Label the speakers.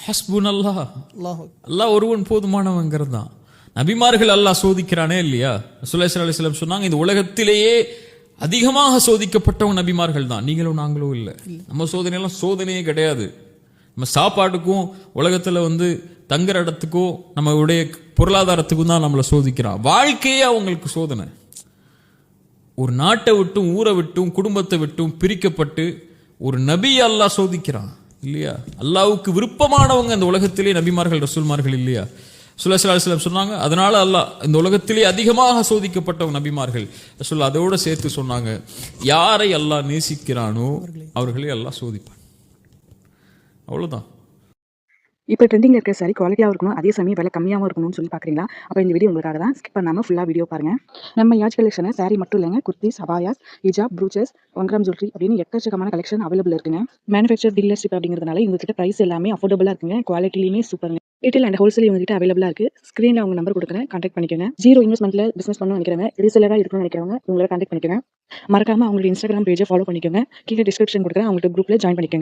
Speaker 1: ஹஸ்புனல்லாஹ், அல்லாஹ் ஒருவன் போதுமானவங்கிறது தான். நபிமார்கள் அல்லாஹ் சோதிக்கிறானே இல்லையா? ரசூலுல்லாஹி ஸல்லல்லாஹு அலைஹி வஸல்லம் சொன்னாங்க, இந்த உலகத்திலேயே அதிகமாக சோதிக்கப்பட்டவங்க நபிமார்கள் தான், நீங்களும் நாங்களும் இல்லை. நம்ம சோதனையெல்லாம் சோதனையே கிடையாது. நம்ம சாப்பாட்டுக்கும் உலகத்தில் தங்குற இடத்துக்கும் நம்மளுடைய பொருளாதாரத்துக்கும் தான் நம்மளை சோதிக்கிறான். வாழ்க்கையே அவங்களுக்கு சோதனை. ஒரு நாட்டை விட்டும் ஊரை விட்டும் குடும்பத்தை விட்டும் பிரிக்கப்பட்டு ஒரு நபி அல்லாஹ் சோதிக்கிறான் இல்லையா? அல்லாஹ்வுக்கு விருப்பமானவங்க இந்த உலகத்திலே நபிமார்கள் ரசூல்மார்கள் இல்லையா? ஸல்லல்லாஹு அலைஹி வஸல்லம் சொன்னாங்க, அதனால அல்லாஹ் இந்த உலகத்திலே அதிகமாக சோதிக்கப்பட்டவங்க நபிமார்கள். ரசூல் அதோட சேர்த்து சொன்னாங்க, யாரை அல்லாஹ் நேசிக்கிறானோ அவர்களை அல்லாஹ் சோதிப்பான். அவ்வளவுதான்.
Speaker 2: இப்போ ட்ரெண்டிங்கில் இருக்கிற சாரி குவாலிட்டியாக இருக்கணும், அதே சமயம் விலை கம்மியாகவும் இருக்கணும்னு சொல்லி பார்க்குறீங்களா? அப்போ இந்த வீடியோ உங்களுக்காக தான். ஸ்கிப் பண்ணாமல் ஃபுல்லாக வீடியோ பாருங்கள். நம்ம யாஜ் கலெக்ஷனில் சாரி மட்டும் இல்லைங்க, குர்த்திஸ், ஹபாயாஸ், ஹிஜாப், ப்ரூச்சஸ், 1 கிராம் ஜுவல்லரி அப்படின்னு எக்கச்சக்கமான கலெக்ஷன் அவைலபிள் இருக்குங்க. மேனுஃபேக்சர் டீலர்ஷிப் அப்படிங்கிறதுனால இவங்ககிட்ட ப்ரைஸ் எல்லாமே அஃபோர்டபுளாக இருக்குங்க. குவாலிட்டிலையுமே சூப்பருங்க. ரீட்டைல் அண்ட் ஹோல்சேல் இவங்ககிட்ட அவைலபிளாக இருக்குது. ஸ்க்ரீனில் அவங்க நம்பர் கொடுக்குறேன், கான்டாக்ட் பண்ணிக்கோங்க. 0 இன்வெஸ்ட்மெண்ட்டில் பிஸ்னஸ் பண்ணணும்னு நினைக்கிறவங்க, ரீசெல்லராக இருக்கணும்னு நினைக்கிறவங்க உங்களை கான்டாக்ட் பண்ணிக்கோங்க. மறக்காமல் அவங்களுடைய இன்ஸ்டாகிராம் பேஜை ஃபாலோ பண்ணிக்கோங்க. கீழே டிஸ்கிரிப்ஷன் கொடுக்குறேன், அவங்கள்ட்ட குரூப்பில் ஜாயின் பண்ணிக்கோங்க.